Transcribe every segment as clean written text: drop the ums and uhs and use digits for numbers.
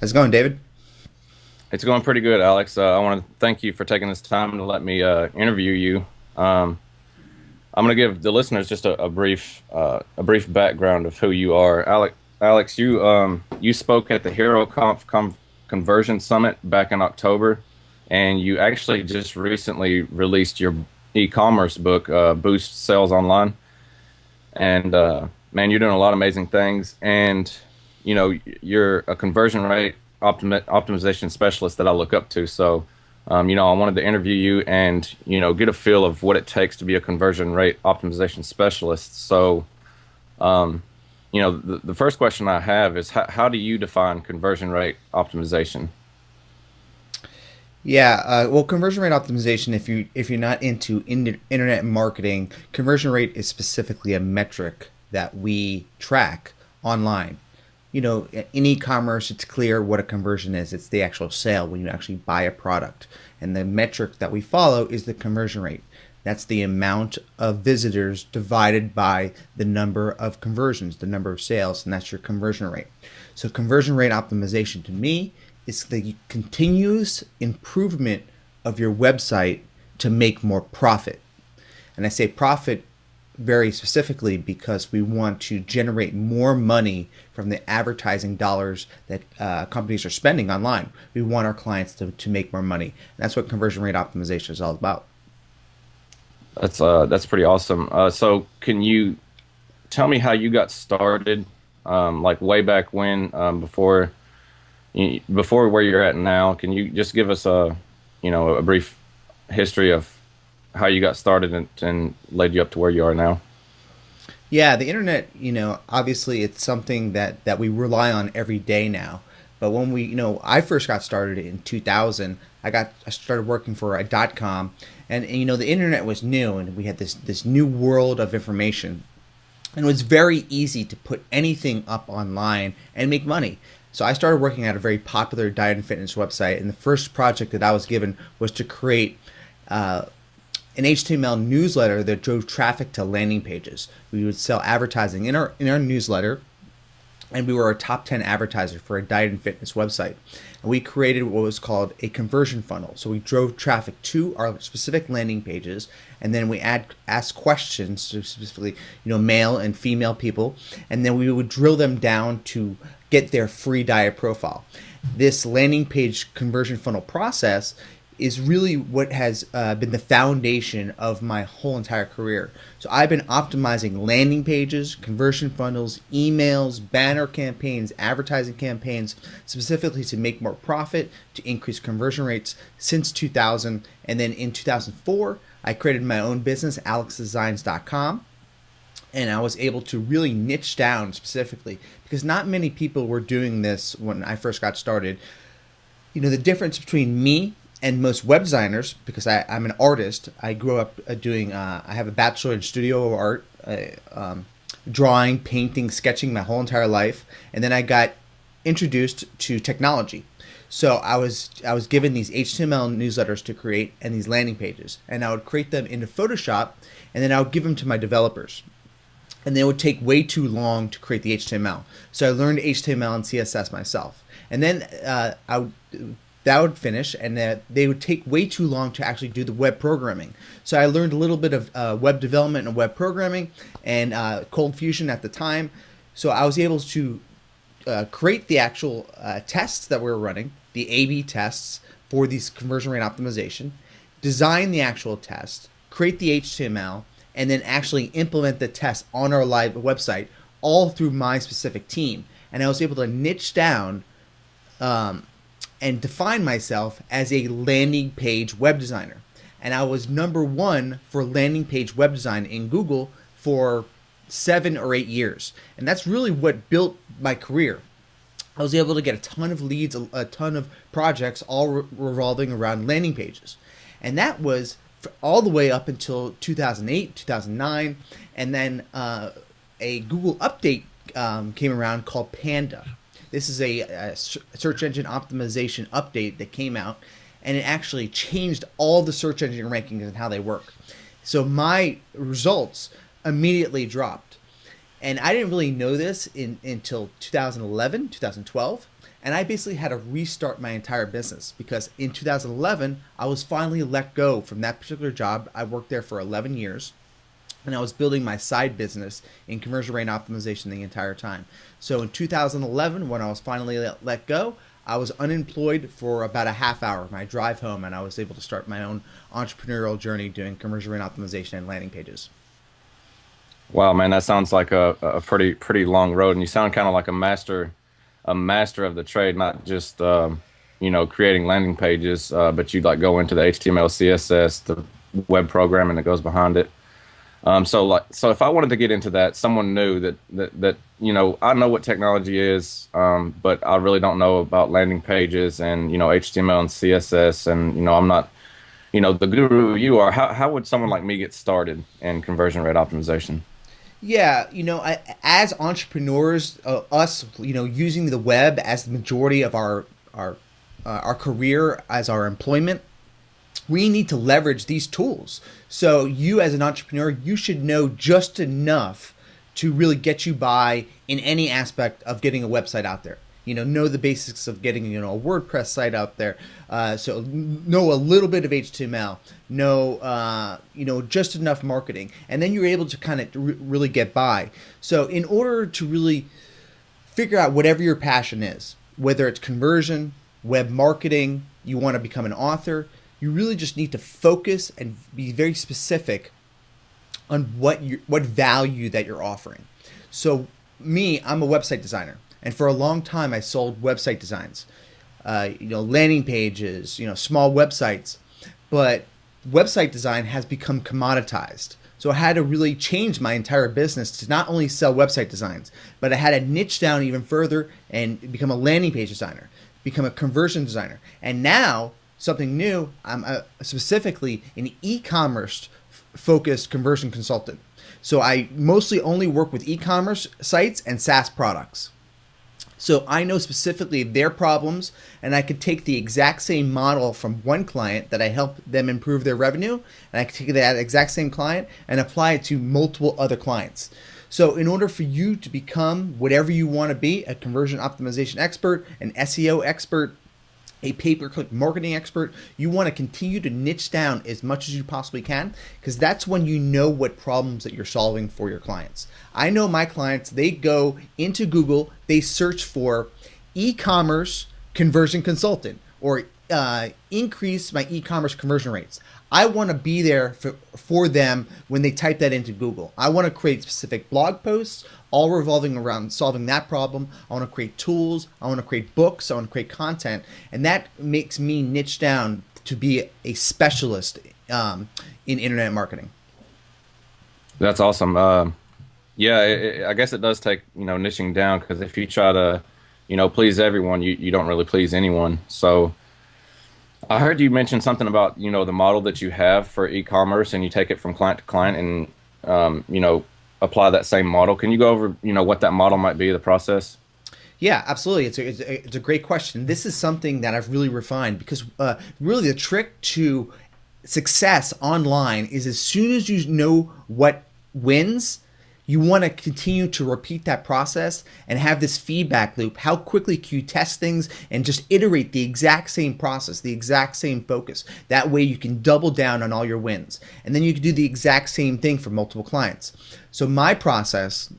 How's it going, David? It's going pretty good, Alex. I want to thank you for taking this time to let me interview you. Um, I'm going to give the listeners just a brief background of who you are. Alex, you spoke at the Conversion Summit back in October, and you actually just recently released your e-commerce book, Boost Sales Online. And man, you're doing a lot of amazing things. And you're a conversion rate optimization specialist that I look up to. So, I wanted to interview you and get a feel of what it takes to be a conversion rate optimization specialist. So, the first question I have is how do you define conversion rate optimization? Yeah, well, conversion rate optimization. If you're not into internet marketing, conversion rate is specifically a metric that we track online. In e-commerce, it's clear what a conversion is. It's the actual sale when you actually buy a product, and the metric that we follow is the conversion rate. That's the amount of visitors divided by the number of conversions, the number of sales, and that's your conversion rate. So conversion rate optimization to me is the continuous improvement of your website to make more profit. And I say profit very specifically because we want to generate more money from the advertising dollars that companies are spending online. We want our clients to make more money. And that's what conversion rate optimization is all about. That's pretty awesome. So can you tell me how you got started, like way back when, before where you're at now? Can you just give us a brief history of how you got started and led you up to where you are now? Yeah, the internet, obviously it's something that we rely on every day now. But when I first got started in 2000, I started working for a .com, and the internet was new, and we had this new world of information, and it was very easy to put anything up online and make money. So I started working at a very popular diet and fitness website, and the first project that I was given was to create uh, an HTML newsletter that drove traffic to landing pages. We would sell advertising in our newsletter, and we were a top 10 advertiser for a diet and fitness website. And we created what was called a conversion funnel. So we drove traffic to our specific landing pages, and then we asked questions to specifically, male and female people, and then we would drill them down to get their free diet profile. This landing page conversion funnel process is really what has been the foundation of my whole entire career. So I've been optimizing landing pages, conversion funnels, emails, banner campaigns, advertising campaigns, specifically to make more profit, to increase conversion rates since 2000. And then in 2004, I created my own business, alexdesigns.com. And I was able to really niche down specifically because not many people were doing this when I first got started. The difference between me and most web designers, because I'm an artist. I grew up doing. I have a bachelor in studio of art, drawing, painting, sketching my whole entire life, and then I got introduced to technology. So I was given these HTML newsletters to create and these landing pages, and I would create them into Photoshop, and then I would give them to my developers, and they would take way too long to create the HTML. So I learned HTML and CSS myself, and then that would finish, and they would take way too long to actually do the web programming. So I learned a little bit of web development and web programming and Cold Fusion at the time. So I was able to create the actual tests that we were running, the A/B tests for these conversion rate optimization, design the actual test, create the HTML, and then actually implement the test on our live website, all through my specific team. And I was able to niche down and define myself as a landing page web designer. And I was number one for landing page web design in Google for 7 or 8 years. And that's really what built my career. I was able to get a ton of leads, a ton of projects, all revolving around landing pages. And that was all the way up until 2008, 2009. And then a Google update came around called Panda. This is a search engine optimization update that came out, and it actually changed all the search engine rankings and how they work. So my results immediately dropped. And I didn't really know this until 2011, 2012. And I basically had to restart my entire business because in 2011, I was finally let go from that particular job. I worked there for 11 years and I was building my side business in conversion rate optimization the entire time. So in 2011, when I was finally let go, I was unemployed for about a half hour, my drive home, and I was able to start my own entrepreneurial journey doing conversion rate optimization and landing pages. Wow, man, that sounds like a pretty long road, and you sound kind of like a master of the trade, not just creating landing pages, but you'd like go into the HTML, CSS, the web programming that goes behind it. So if I wanted to get into that, someone knew that I know what technology is, but I really don't know about landing pages and HTML and CSS, and I'm not the guru you are. How would someone like me get started in conversion rate optimization? Yeah, as entrepreneurs, us, using the web as the majority of our career as our employment, we need to leverage these tools. So you as an entrepreneur, you should know just enough to really get you by in any aspect of getting a website out there. Know the basics of getting a WordPress site out there. So know a little bit of HTML. Know just enough marketing, and then you're able to kind of really get by. So in order to really figure out whatever your passion is, whether it's conversion, web marketing, you want to become an author, you really just need to focus and be very specific on what value that you're offering. So me, I'm a website designer. And for a long time, I sold website designs, landing pages, small websites. But website design has become commoditized. So I had to really change my entire business to not only sell website designs, but I had to niche down even further and become a landing page designer, become a conversion designer. And now, something new, I'm specifically an e-commerce focused conversion consultant. So I mostly only work with e-commerce sites and SaaS products. So I know specifically their problems, and I could take the exact same model from one client that I helped them improve their revenue, and I could take that exact same client and apply it to multiple other clients. So in order for you to become whatever you want to be, a conversion optimization expert, an SEO expert, a pay-per-click marketing expert, you want to continue to niche down as much as you possibly can, because that's when you know what problems that you're solving for your clients. I know my clients, they go into Google, they search for e-commerce conversion consultant or increase my e-commerce conversion rates. I want to be there for them when they type that into Google. I want to create specific blog posts, all revolving around solving that problem. I want to create tools. I want to create books. I want to create content. And that makes me niche down to be a specialist in internet marketing. That's awesome. I guess it does take, niching down, because if you try to, please everyone, you don't really please anyone. So I heard you mention something about, the model that you have for e-commerce, and you take it from client to client and, apply that same model. Can you go over, what that model might be, the process? Yeah, absolutely. It's a great question. This is something that I've really refined because really the trick to success online is as soon as you know what wins, you want to continue to repeat that process and have this feedback loop. How quickly can you test things and just iterate the exact same process, the exact same focus? That way you can double down on all your wins. And then you can do the exact same thing for multiple clients. So my process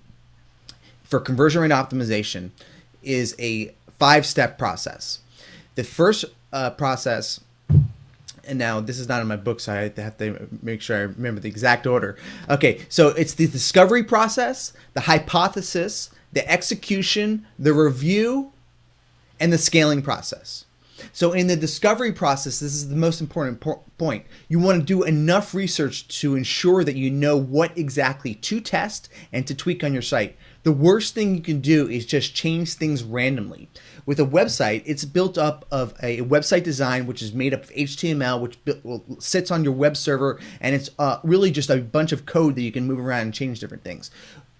for conversion rate optimization is a 5-step process. The first process, and now this is not in my book, so I have to make sure I remember the exact order. Okay, so it's the discovery process, the hypothesis, the execution, the review, and the scaling process. So in the discovery process, this is the most important point. You want to do enough research to ensure that you know what exactly to test and to tweak on your site. The worst thing you can do is just change things randomly. With a website, it's built up of a website design, which is made up of HTML, which sits on your web server, and it's really just a bunch of code that you can move around and change different things.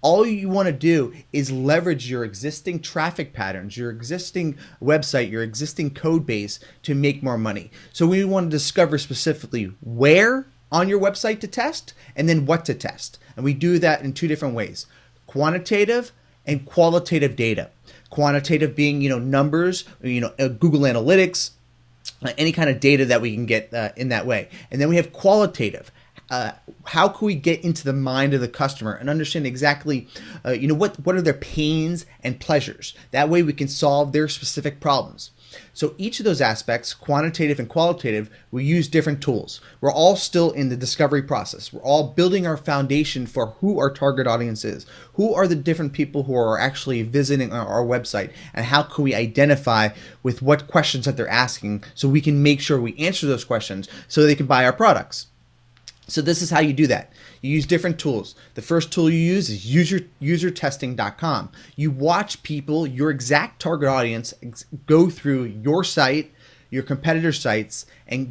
All you want to do is leverage your existing traffic patterns, your existing website, your existing code base to make more money. So we want to discover specifically where on your website to test and then what to test. And we do that in 2 different ways. quantitative and qualitative data. Quantitative being, numbers, Google Analytics, any kind of data that we can get in that way. And then we have qualitative. How can we get into the mind of the customer and understand exactly, what are their pains and pleasures? That way we can solve their specific problems. So each of those aspects, quantitative and qualitative, we use different tools. We're all still in the discovery process. We're all building our foundation for who our target audience is. Who are the different people who are actually visiting our website, and how can we identify with what questions that they're asking so we can make sure we answer those questions so they can buy our products. So this is how you do that. You use different tools. The first tool you use is usertesting.com. You watch people, your exact target audience, go through your site, your competitor sites, and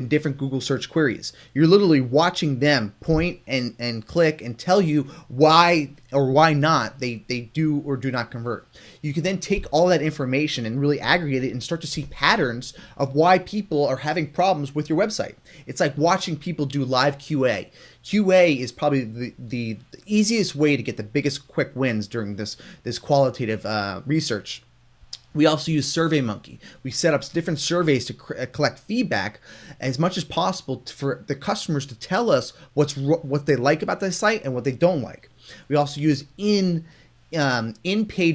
different Google search queries. You're literally watching them point and click and tell you why or why not they do or do not convert. You can then take all that information and really aggregate it and start to see patterns of why people are having problems with your website. It's like watching people do live QA. QA is probably the easiest way to get the biggest quick wins during this qualitative research. We also use SurveyMonkey. We set up different surveys to collect feedback as much as possible for the customers to tell us what they like about the site and what they don't like. We also use in-page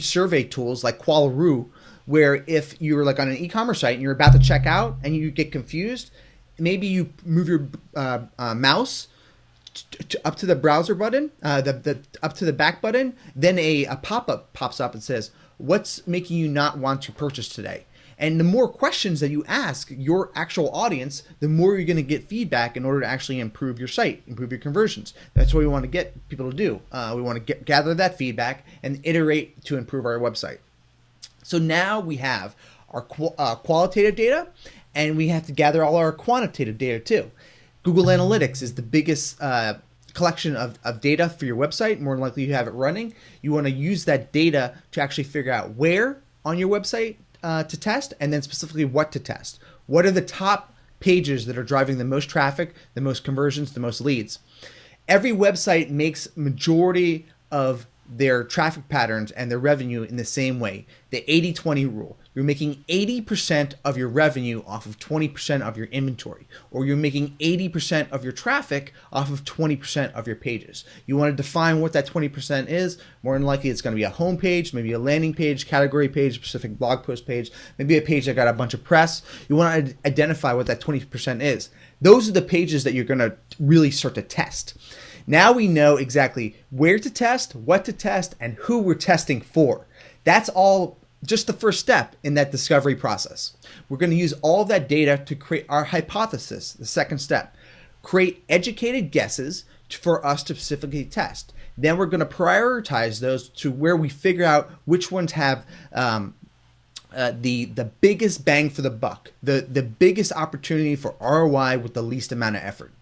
survey tools like Qualaroo, where if you're like on an e-commerce site and you're about to check out and you get confused, maybe you move your mouse up to the browser button, up to the back button, then a pop-up pops up and says, "What's making you not want to purchase today?" And the more questions that you ask your actual audience, the more you're going to get feedback in order to actually improve your site, improve your conversions. That's what we want to get people to do. We want to gather that feedback and iterate to improve our website. So now we have our qualitative data, and we have to gather all our quantitative data too. Google Analytics is the biggest collection of data for your website. More than likely you have it running. You want to use that data to actually figure out where on your website to test, and then specifically what to test. What are the top pages that are driving the most traffic, the most conversions, the most leads? Every website makes majority of their traffic patterns and their revenue in the same way, the 80-20 rule. You're making 80% of your revenue off of 20% of your inventory, or you're making 80% of your traffic off of 20% of your pages. You want to define what that 20% is. More than likely it's going to be a home page, maybe a landing page, category page, specific blog post page, maybe a page that got a bunch of press. You want to identify what that 20% is. Those are the pages that you're going to really start to test. Now we know exactly where to test, what to test, and who we're testing for. That's all just the first step in that discovery process. We're going to use all of that data to create our hypothesis, the second step. Create educated guesses for us to specifically test. Then we're going to prioritize those to where we figure out which ones have the biggest bang for the buck, the biggest opportunity for ROI with the least amount of effort.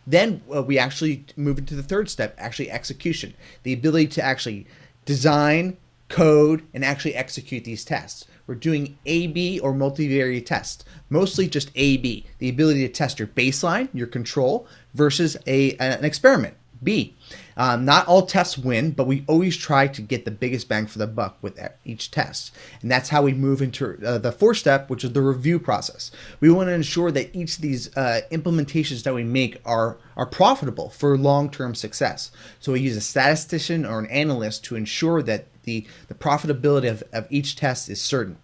Then we actually move into the third step, actually execution, the ability to actually design, code, and actually execute these tests. We're doing A/B or multivariate tests, mostly just A/B, the ability to test your baseline, your control, versus an experiment, B. Not all tests win, but we always try to get the biggest bang for the buck with each test. And that's how we move into the fourth step, which is the review process. We want to ensure that each of these implementations that we make are profitable for long-term success. So we use a statistician or an analyst to ensure that the profitability of each test is certain.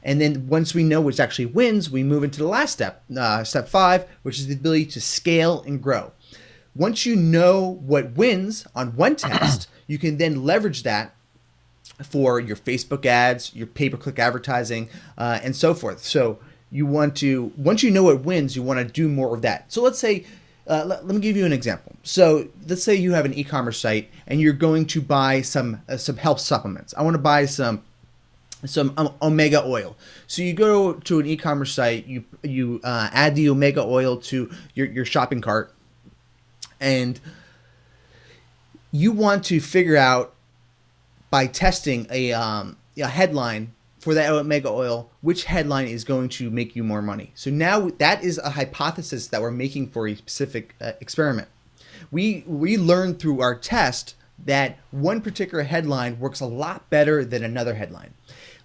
And then once we know which actually wins, we move into the last step, step 5, which is the ability to scale and grow. Once you know what wins on one test, you can then leverage that for your Facebook ads, your pay-per-click advertising, and so forth. So you want to, once you know what wins, you want to do more of that. So let's say, let me give you an example. So let's say you have an e-commerce site and you're going to buy some health supplements. I want to buy some omega oil. So you go to an e-commerce site, you add the omega oil to your shopping cart, and you want to figure out by testing a headline for that omega oil, which headline is going to make you more money. So now that is a hypothesis that we're making for a specific experiment. We learn through our test that one particular headline works a lot better than another headline.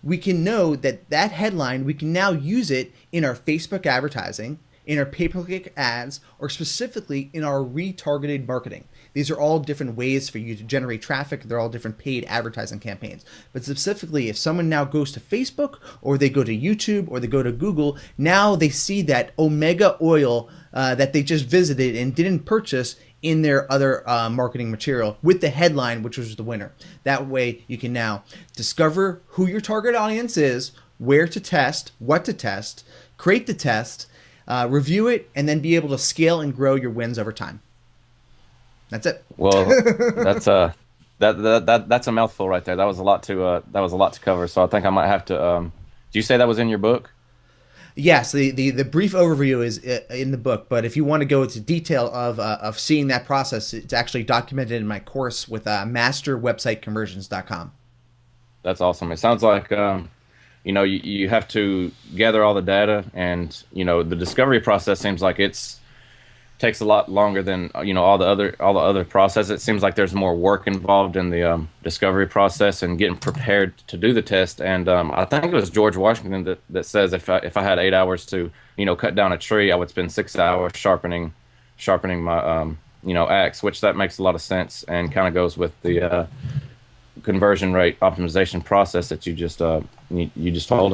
We can know that that headline, we can now use it in our Facebook advertising, in our pay-per-click ads, or specifically in our retargeted marketing. These are all different ways for you to generate traffic. They're all different paid advertising campaigns. But specifically, if someone now goes to Facebook, or they go to YouTube, or they go to Google, now they see that Omega Oil that they just visited and didn't purchase in their other marketing material with the headline, which was the winner. That way you can now discover who your target audience is, where to test, what to test, create the test, review it, and then be able to scale and grow your wins over time. That's it. Well, that's a mouthful right there. That was a lot to cover. So I think I might have to. Do you say that was in your book? Yes, the brief overview is in the book, but if you want to go into detail of seeing that process, it's actually documented in my course with masterwebsiteconversions.com. That's awesome. It sounds like you have to gather all the data, and the discovery process seems like takes a lot longer than all the other process. It seems like there's more work involved in the discovery process and getting prepared to do the test. And I think it was George Washington that says if I had 8 hours to cut down a tree, I would spend 6 hours sharpening my axe, which that makes a lot of sense and kind of goes with the conversion rate optimization process that you just told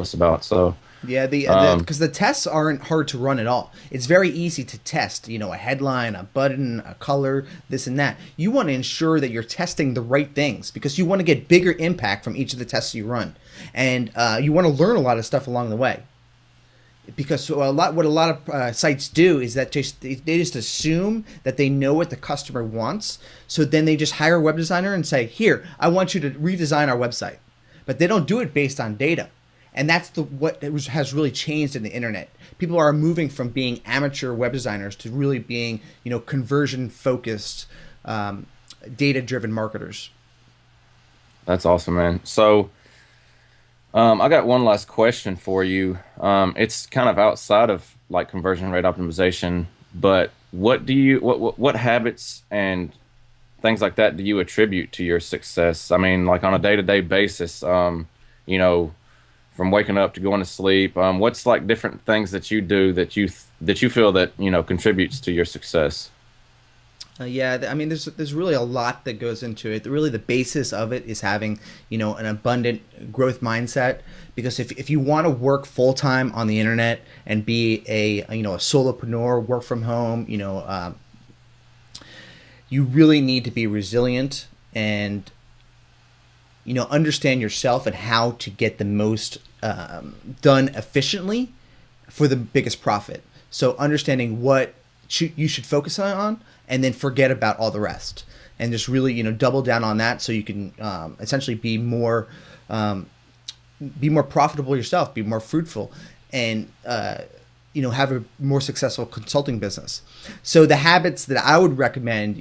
us about. So. Yeah, because the tests aren't hard to run at all. It's very easy to test, a headline, a button, a color, this and that. You want to ensure that you're testing the right things because you want to get bigger impact from each of the tests you run. And you want to learn a lot of stuff along the way. Because what a lot of sites do is that they just assume that they know what the customer wants. So then they just hire a web designer and say, here, I want you to redesign our website. But they don't do it based on data. And that's what has really changed in the internet. People are moving from being amateur web designers to really being, conversion-focused, data-driven marketers. That's awesome, man. So, I got one last question for you. It's kind of outside of like conversion rate optimization, but what habits and things like that do you attribute to your success? I mean, like on a day-to-day basis, from waking up to going to sleep, what's like different things that you do that you feel that contributes to your success? Yeah, I mean, there's really a lot that goes into it. Really, the basis of it is having an abundant growth mindset. Because if you want to work full time on the internet and be a solopreneur, work from home, you really need to be resilient and understand yourself and how to get the most done efficiently for the biggest profit. So understanding what you should focus on and then forget about all the rest and just really, double down on that so you can essentially be more profitable yourself, be more fruitful, and have a more successful consulting business. So the habits that I would recommend,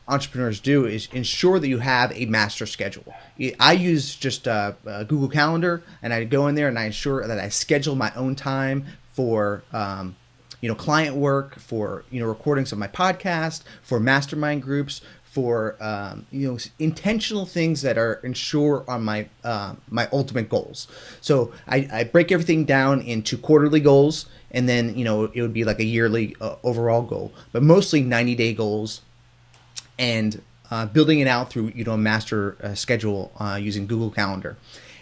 entrepreneurs do is ensure that you have a master schedule. I use just Google Calendar, and I go in there and I ensure that I schedule my own time for, client work, for, recordings of my podcast, for mastermind groups, for, intentional things that are ensure on my ultimate goals. So I break everything down into quarterly goals, and then, it would be like a yearly overall goal, but mostly 90-day goals, and building it out through, a master schedule using Google Calendar.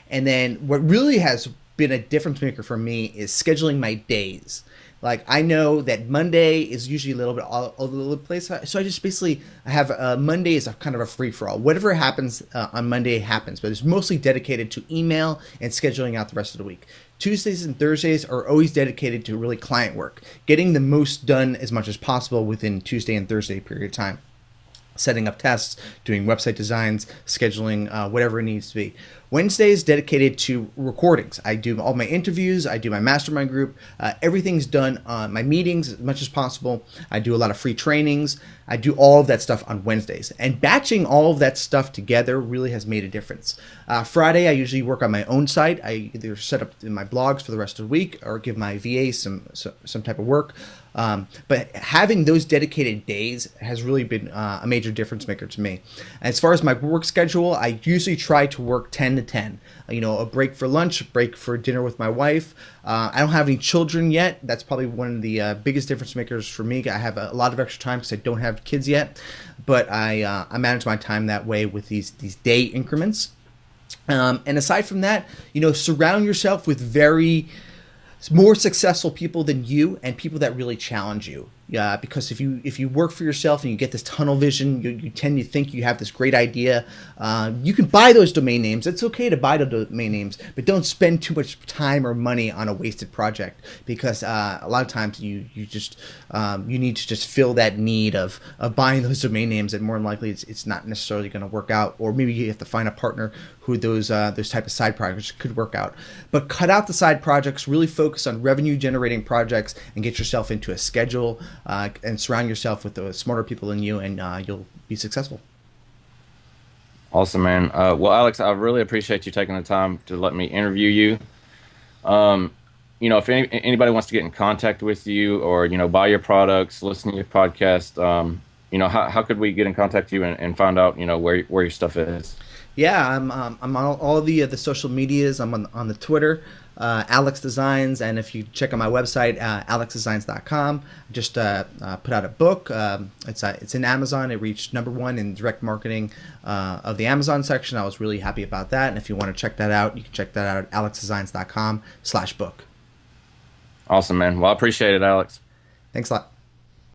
And then what really has been a difference maker for me is scheduling my days. Like, I know that Monday is usually a little bit all over the place, so I just basically have Monday is a kind of a free-for-all. Whatever happens on Monday happens, but it's mostly dedicated to email and scheduling out the rest of the week. Tuesdays and Thursdays are always dedicated to really client work, getting the most done as much as possible within Tuesday and Thursday period of time. Setting up tests, doing website designs, scheduling whatever it needs to be. Wednesday is dedicated to recordings. I do all my interviews. I do my mastermind group. Everything's done on my meetings as much as possible. I do a lot of free trainings. I do all of that stuff on Wednesdays. And batching all of that stuff together really has made a difference. Friday, I usually work on my own site. I either set up my blogs for the rest of the week or give my VA some type of work. But having those dedicated days has really been a major difference maker to me. As far as my work schedule, I usually try to work 10 to 10. A break for lunch, a break for dinner with my wife. I don't have any children yet. That's probably one of the biggest difference makers for me. I have a lot of extra time because I don't have kids yet, but I manage my time that way with these day increments. And aside from that, surround yourself with more successful people than you and people that really challenge you. Because if you work for yourself and you get this tunnel vision, you tend to think you have this great idea. You can buy those domain names. It's okay to buy the domain names, but don't spend too much time or money on a wasted project, because a lot of times you need to just fill that need of buying those domain names, and more than likely it's not necessarily going to work out, or maybe you have to find a partner who those type of side projects could work out. But cut out the side projects, really focus on revenue generating projects, and get yourself into a schedule. And surround yourself with the smarter people than you, and you'll be successful. Awesome, man. Well, Alex, I really appreciate you taking the time to let me interview you. If anybody wants to get in contact with you, or buy your products, listen to your podcast, how could we get in contact with you and find out where your stuff is? Yeah, I'm on all the social medias. I'm on the Twitter, Alex Designs, and if you check out my website, alexdesigns.com, just put out a book. It's in Amazon. It reached #1 in direct marketing of the Amazon section. I was really happy about that. And if you want to check that out, you can check that out at alexdesigns.com/book. Awesome, man. Well, I appreciate it, Alex. Thanks a lot.